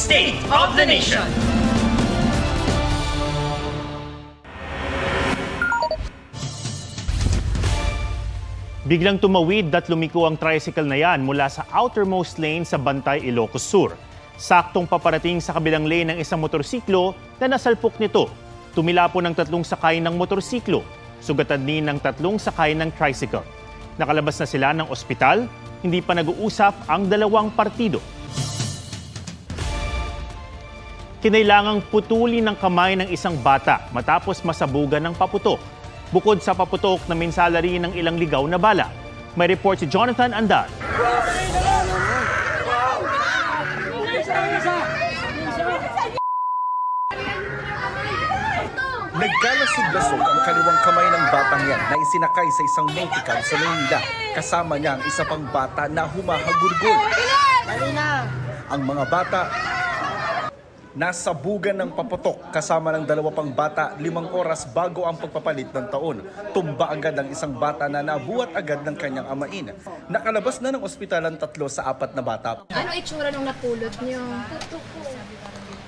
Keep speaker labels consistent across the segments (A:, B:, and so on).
A: State of the Nation. Biglang tumawid at lumiko ang tricycle na yan mula sa outermost lane sa Bantay, Ilocos Sur. Saktong paparating sa kabilang lane ng isang motorsiklo na nasalpok nito. Tumila po ng 3 sakay ng motorsiklo. Sugatan din ng 3 sakay ng tricycle. Nakalabas na sila ng ospital. Hindi pa nag-uusap ang dalawang partido. Kinailangang putulin ng kamay ng isang bata matapos masabugan ng paputok. Bukod sa paputok na minsala rin ng ilang ligaw na bala. May report si Jonathan Andal.
B: Nagkalasog-lasog ang kaliwang kamay ng batang yan na isinakay sa isang multicab sa Manila. Kasama niya ang isa pang bata na humahagurgol. Ang mga bata nasabugan ng paputok kasama ng 2 pang bata 5 oras bago ang pagpapalit ng taon. Tumba agad ang isang bata na nabuhat agad ng kanyang amain. Nakalabas na ng ospital ang 3 sa 4 na bata.
C: Ano itsura nung napulot niyo?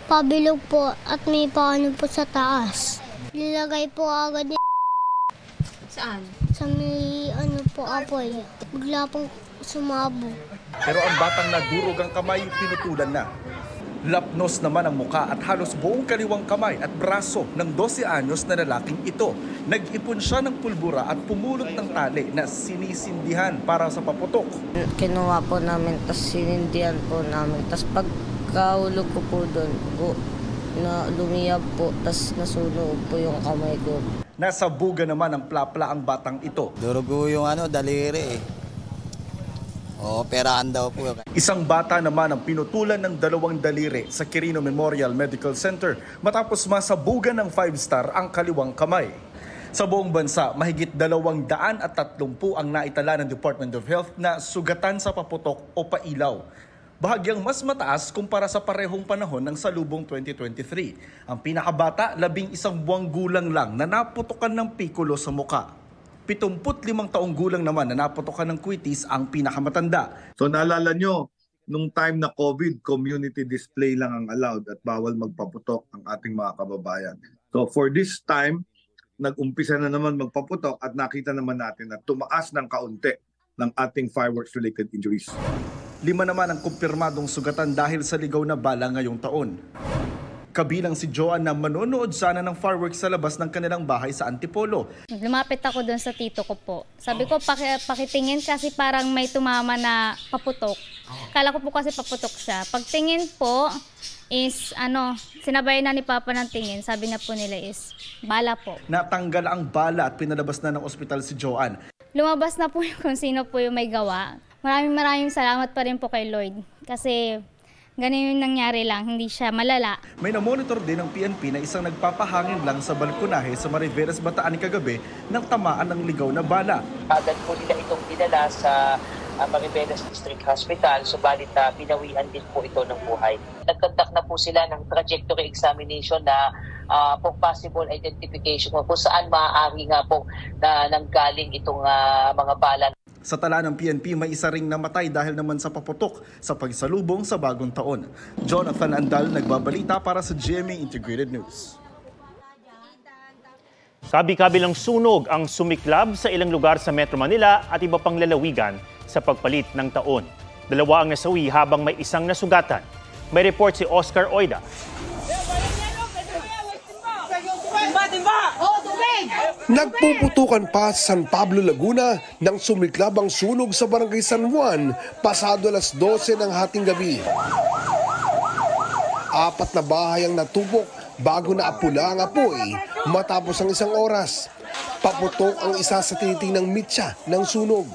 D: Pabilog po at may paano po sa taas. Nilagay po agad niya.
C: Saan?
D: Sa may po apoy. Bigla pong sumabog.
B: Pero ang batang nadurog ang kamay, pinutulan na. Lapnos naman ang muka at halos buong kaliwang kamay at braso ng 12 anyos na lalaking ito. Nag-ipon siya ng pulbura at pumulot ng tali na sinisindihan para sa paputok.
E: Kinuha po namin, tapos sinindihan po namin. Tapos pagkahulog ko po doon, na lumiyab po, tapos nasunog po yung kamay ko.
B: Nasabuga naman ang plapla ang batang ito.
F: Durugo yung daliri eh. Operahan daw po.
B: Isang bata naman ang pinutulan ng 2 daliri sa Quirino Memorial Medical Center matapos masabugan ng 5-star ang kaliwang kamay. Sa buong bansa, mahigit 230 ang naitala ng Department of Health na sugatan sa paputok o pailaw. Bahagyang mas mataas kumpara sa parehong panahon ng salubong 2023. Ang pinakabata, 11 buwang gulang lang na naputukan ng pikulo sa muka. 75 taong gulang naman na naputokan ng kwitis ang pinakamatanda.
G: So naalala nyo, nung time na COVID, community display lang ang allowed at bawal magpaputok ang ating mga kababayan. So for this time, nag-umpisa na naman magpaputok at nakita naman natin na tumaas ng kaunti ng ating fireworks-related injuries.
B: 5 naman ang kumpirmadong sugatan dahil sa ligaw na bala ngayong taon. Kabilang si Joan na manonood sana ng fireworks sa labas ng kanilang bahay sa Antipolo.
H: Lumapit ako doon sa tito ko po. Sabi ko, pakitingin kasi parang may tumama na paputok. Kala ko po kasi paputok siya. Pagtingin po is, sinabay na ni Papa ng tingin. Sabi na po nila is, bala po.
B: Natanggal ang bala at pinalabas na ng ospital si Joan.
H: Lumabas na po kung sino po yung may gawa. Maraming salamat pa rin po kay Lloyd. Kasi ganun yung nangyari lang, hindi siya malala.
B: May namonitor din ng PNP na isang nagpapahangin lang sa balkonahe sa Mariveles, Bataan kagabi nang tamaan ng ligaw na bala.
I: Agad po nila itong dinala sa Mariveles District Hospital, subalit pinawian din po ito ng buhay. Nagkontak na po sila ng trajectory examination na for possible identification kung saan maaari nga po na nanggaling itong mga bala.
B: Sa tala ng PNP, may isa ring namatay dahil naman sa paputok sa pagsalubong sa bagong taon. Jonathan Andal, nagbabalita para sa GMA Integrated News.
A: Kabi-kabilang sunog ang sumiklab sa ilang lugar sa Metro Manila at iba pang lalawigan sa pagpalit ng taon. 2 ang nasawi habang may isang nasugatan. May report si Oscar Oida.
J: Nagpuputukan pa sa San Pablo, Laguna nang sumiklab ang sunog sa Barangay San Juan pasado alas 12 ng hating gabi. 4 na bahay ang natupok bago naapula ang apoy matapos ang 1 oras. Paputok ang isa sa tinitinang mitya ng sunog.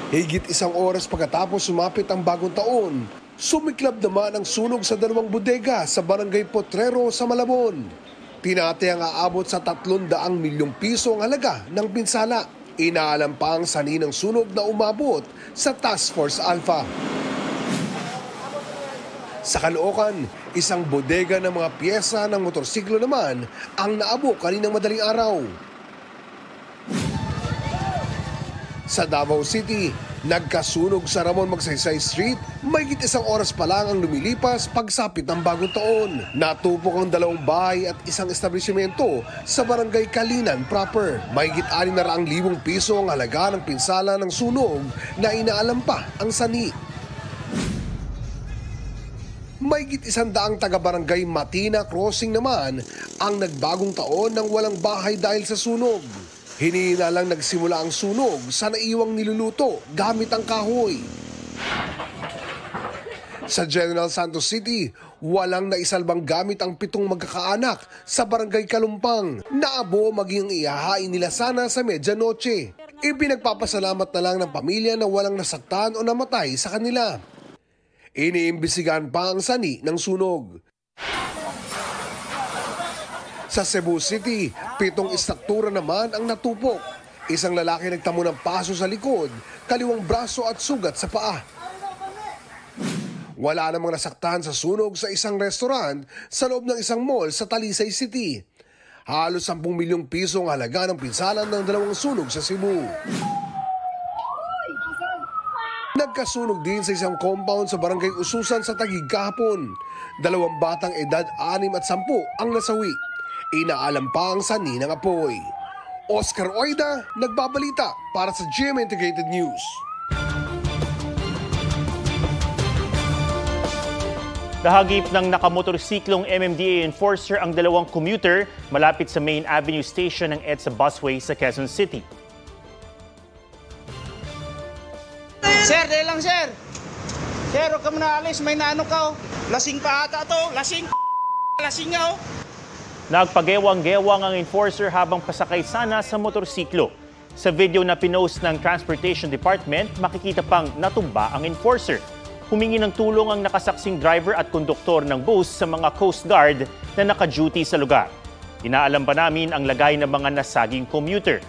J: Higit 1 oras pagkatapos sumapit ang bagong taon, sumiklab naman ang sunog sa 2 bodega sa Barangay Potrero sa Malabon. Tinatayang aabot sa 300 milyong piso ang halaga ng pinsala. Inaalam pa ang sanhi ng sunog na umabot sa Task Force Alpha. Sa Caloocan, isang bodega ng mga piyesa ng motorsiklo naman ang naabok kaninang madaling araw. Sa Davao City, nagkasunog sa Ramon Magsaysay Street, mahigit 1 oras pa lang ang lumilipas pagsapit ng bagong taon. Natupok ang 2 bahay at isang establishmento sa barangay Kalinan proper. Mahigit 600,000 piso ang halaga ng pinsala ng sunog na inaalam pa ang sani. Mahigit 100 taga-barangay Matina Crossing naman ang nagbagong taon ng walang bahay dahil sa sunog. Hinihina lang nagsimula ang sunog sa naiwang niluluto gamit ang kahoy. Sa General Santos City, walang naisalbang gamit ang 7 magkakaanak sa barangay Kalumpang. Naabo maging ihahain nila sana sa medyanoche. Ipinagpapasalamat na lang ng pamilya na walang nasaktan o namatay sa kanila. Iniimbestigahan pa ang sani ng sunog. Sa Cebu City, 7 istruktura naman ang natupok. Isang lalaki nagtamo ng paso sa likod, kaliwang braso at sugat sa paa. Wala namang nasaktan sa sunog sa isang restaurant sa loob ng isang mall sa Talisay City. Halos 10 milyong piso ang halaga ng pinsalan ng 2 sunog sa Cebu. Nagkasunog din sa isang compound sa barangay Ususan sa Taguig kahapon. 2 batang edad 6 at 10 ang nasawi. Inaalam pa ang sani ng apoy. Oscar Oida, nagbabalita para sa GMA Integrated News.
A: Nahagip ng nakamotorsiklong MMDA enforcer ang 2 commuter malapit sa Main Avenue Station ng EDSA Busway sa Quezon City.
K: Sir, dahil lang sir. Sir, huwag ka muna alis. May naano ka. Lasing pa ata to. Lasing nga oh.
A: Nagpagewang-gewang ang enforcer habang pasakay sana sa motorsiklo. Sa video na pinost ng Transportation Department, makikita pang natumba ang enforcer. Humingi ng tulong ang nakasaksing driver at konduktor ng bus sa mga Coast Guard na naka-duty sa lugar. Inaalam pa namin ang lagay ng mga nasaging commuter.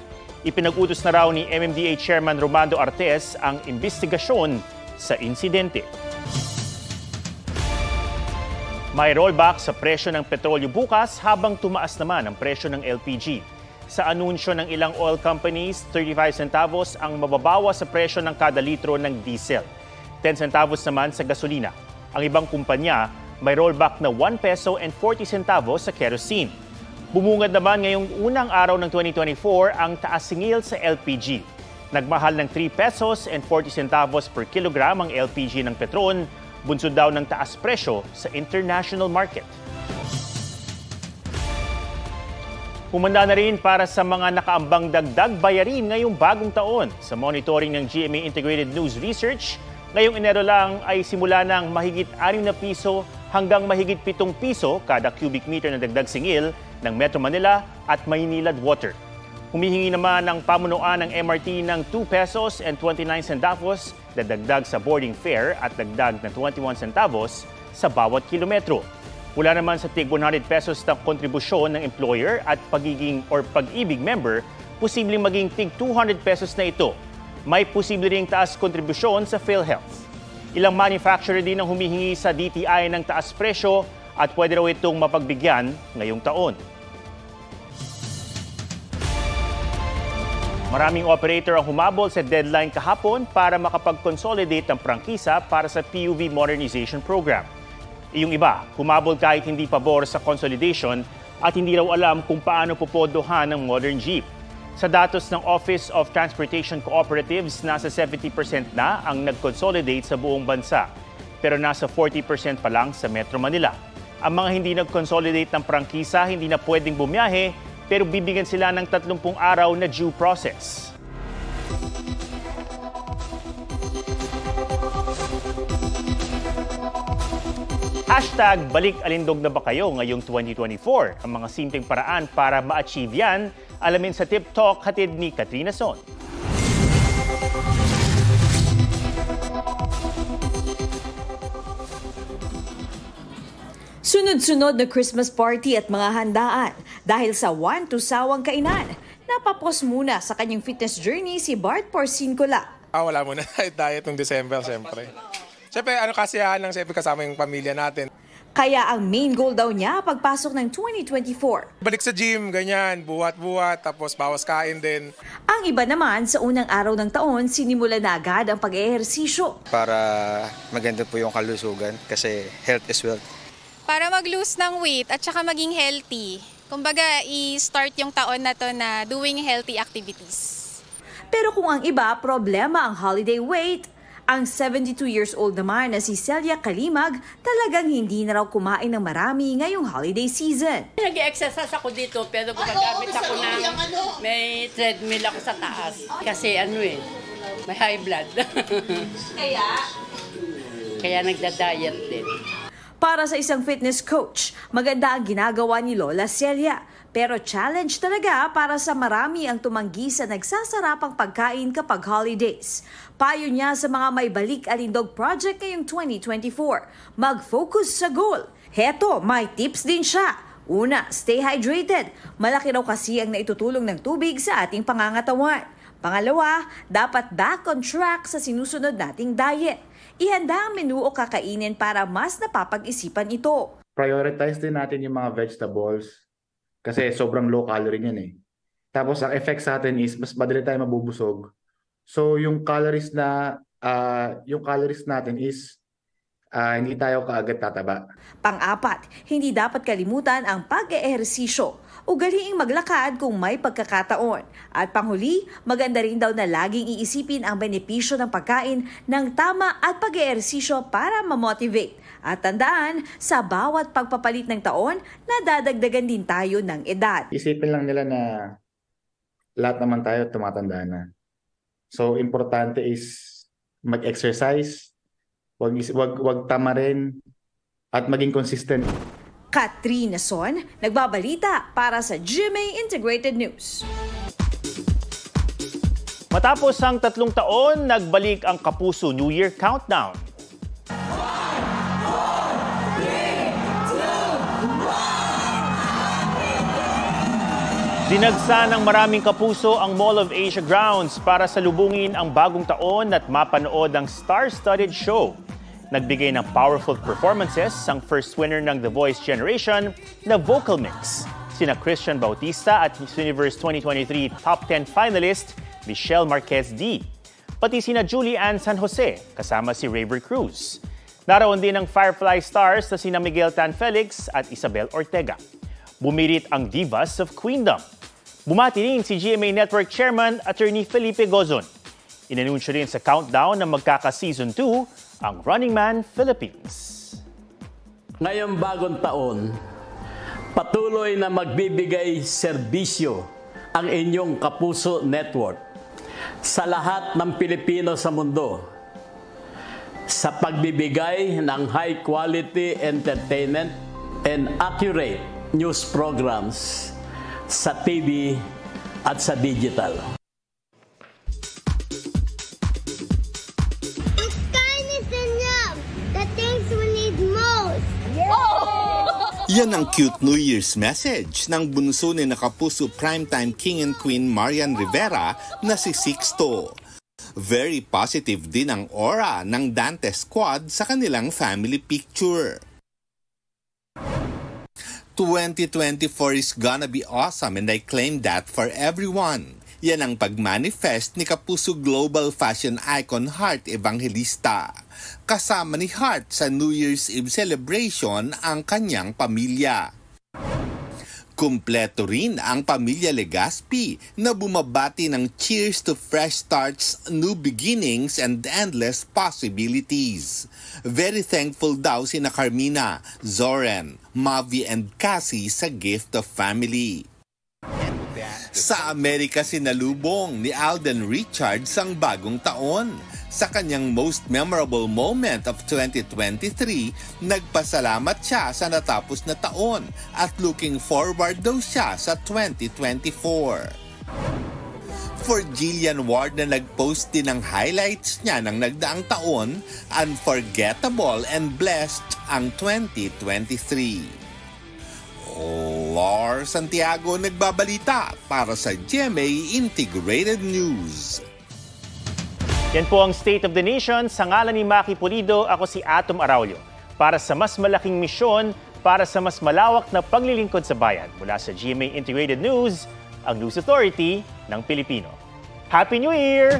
A: Ipinag-utos na raw ni MMDA Chairman Romando Artes ang investigasyon sa insidente. May rollback sa presyo ng petrolyo bukas habang tumaas naman ang presyo ng LPG. Sa anunsyo ng ilang oil companies, 35 centavos ang mababawa sa presyo ng kada litro ng diesel. 10 centavos naman sa gasolina. Ang ibang kumpanya may rollback na 1 peso and 40 centavos sa kerosene. Bumungad naman ngayong unang araw ng 2024 ang taas singil sa LPG. Nagmahal ng 3 pesos and 40 centavos per kilogram ang LPG ng Petron, bunsod daw ng taas presyo sa international market. Humanda na rin para sa mga nakaambang dagdag bayarin ngayong bagong taon. Sa monitoring ng GMA Integrated News Research, ngayong Enero lang ay simula ng mahigit 6 na piso hanggang mahigit 7 piso kada cubic meter na dagdag singil ng Metro Manila at Maynilad Water. Humihingi naman ng pamunuan ng MRT ng 2 pesos and 29 centavos na dagdag sa boarding fare at dagdag na 21 centavos sa bawat kilometro. Wala naman sa tig 100 pesos na kontribusyon ng employer at pagiging or pag-ibig member, posibleng maging tig 200 pesos na ito. May posible ring taas kontribusyon sa PhilHealth. Ilang manufacturer din ang humihingi sa DTI ng taas presyo at pwede raw itong mapagbigyan ngayong taon. Maraming operator ang humabol sa deadline kahapon para makapag-consolidate ng prangkisa para sa PUV Modernization Program. Iyong iba, humabol kahit hindi pabor sa consolidation at hindi raw alam kung paano pupodohan ng modern jeep. Sa datos ng Office of Transportation Cooperatives, nasa 70% na ang nag-consolidate sa buong bansa, pero nasa 40% pa lang sa Metro Manila. Ang mga hindi nag-consolidate ng prangkisa hindi na pwedeng bumiyahe, pero bibigyan sila ng 30 araw na due process. Hashtag balik alindog na ba kayo ngayong 2024? Ang mga simpleng paraan para ma-achieve yan, alamin sa Tip Talk hatid ni Katrina Son.
L: Sunod-sunod na Christmas party at mga handaan dahil sa one to sawang kainan. Napapos muna sa kanyang fitness journey si Bart Porcincula.
M: Wala muna. Diet ng December, siyempre. Siyempre, kasiyahan lang siyempre kasama yung pamilya natin.
L: Kaya ang main goal daw niya pagpasok ng 2024.
M: Balik sa gym, ganyan, buhat-buhat, tapos bawas kain din.
L: Ang iba naman, sa unang araw ng taon, sinimula na agad ang pag-ehersisyo.
N: Para maganda po yung kalusugan kasi health is wealth.
O: Para mag-lose ng weight at saka maging healthy. Kumbaga, i-start yung taon na to na doing healthy activities.
L: Pero kung ang iba, problema ang holiday weight, ang 72 years old naman na si Celia Kalimag talagang hindi na raw kumain ng marami ngayong holiday season.
P: Nag-exercise ako dito pero gumagamit ako ng may treadmill ako sa taas. Kasi may high blood. Kaya nagda-diet din.
L: Para sa isang fitness coach, maganda ang ginagawa ni Lola Celia. Pero challenge talaga para sa marami ang tumanggi sa nagsasarapang pagkain kapag holidays. Payo niya sa mga may balik-alindog project ngayong 2024, mag-focus sa goal. Heto, may tips din siya. Una, stay hydrated. Malaki raw kasi ang naitutulong ng tubig sa ating pangangatawan. Pangalawa, dapat back on track sa sinusunod nating diet. Ihanda ang menu o kakainin para mas napapag-isipan ito.
Q: Prioritize din natin yung mga vegetables. Kasi sobrang low calorie yan eh. Tapos ang effect sa atin is mas madali tayo mabubusog. So yung calories natin is hindi tayo kaagad tataba.
L: Pang-apat, hindi dapat kalimutan ang pag-eehersisyo. Ugaliing maglakad kung may pagkakataon. At panghuli, maganda rin daw na laging iisipin ang benepisyo ng pagkain ng tama at pag-eehersisyo para ma-motivate. At tandaan, sa bawat pagpapalit ng taon, nadadagdagan din tayo ng edad.
Q: Isipin lang nila na lahat naman tayo tumatanda na. So, importante is mag-exercise, wag tamarin, at maging consistent.
L: Katrina Son, nagbabalita para sa GMA Integrated News.
A: Matapos ang 3 taon, nagbalik ang Kapuso New Year Countdown. Dinagsa ng maraming kapuso ang Mall of Asia grounds para salubungin ang bagong taon at mapanood ang star-studded show. Nagbigay ng powerful performances ang first winner ng The Voice Generation na Vocal Mix, sina Christian Bautista at Miss Universe 2023 Top 10 finalist Michelle Marquez D. Pati sina Julie Ann San Jose kasama si Raver Cruz. Naraon din ang Firefly stars na sina Miguel Tan Felix at Isabel Ortega. Bumirit ang Divas of Queendom. Bumati rin si GMA Network Chairman Attorney Felipe Gozon. Inanunsyo rin sa countdown na magkaka-Season 2 ang Running Man Philippines.
R: Ngayong bagong taon, patuloy na magbibigay serbisyo ang inyong Kapuso Network sa lahat ng Pilipino sa mundo sa pagbibigay ng high-quality entertainment and accurate news programs sa TV at sa digital.
D: It's kindness and love, the things we need most.
S: Yan ang cute New Year's message ng bunso ni Kapuso primetime king and queen Marian Rivera na si Sixto. Very positive din ang aura ng Dante Squad sa kanilang family picture. 2024 is gonna be awesome and I claim that for everyone. Yan ang pag-manifest ni Kapuso global fashion icon Heart Evangelista. Kasama ni Heart sa New Year's Eve celebration ang kanyang pamilya. Kumpleto rin ang pamilya Legaspi na bumabati ng cheers to fresh starts, new beginnings, and endless possibilities. Very thankful daw sina Carmina, Zoren, Mavi, and Cassie sa gift of family. Sa Amerika sinalubong ni Alden Richards ang bagong taon. Sa kanyang most memorable moment of 2023, nagpasalamat siya sa natapos na taon at looking forward daw siya sa 2024. For Jillian Ward na nag-post din ng highlights niya ng nagdaang taon, unforgettable and blessed ang 2023. Lars Santiago nagbabalita para sa GMA Integrated News.
A: Yan po ang State of the Nation. Sa ngalan ni Maki Pulido, ako si Atom Araulio. para sa mas malaking misyon para sa mas malawak na paglilingkod sa bayan. Mula sa GMA Integrated News, ang News Authority ng Pilipino. Happy New Year!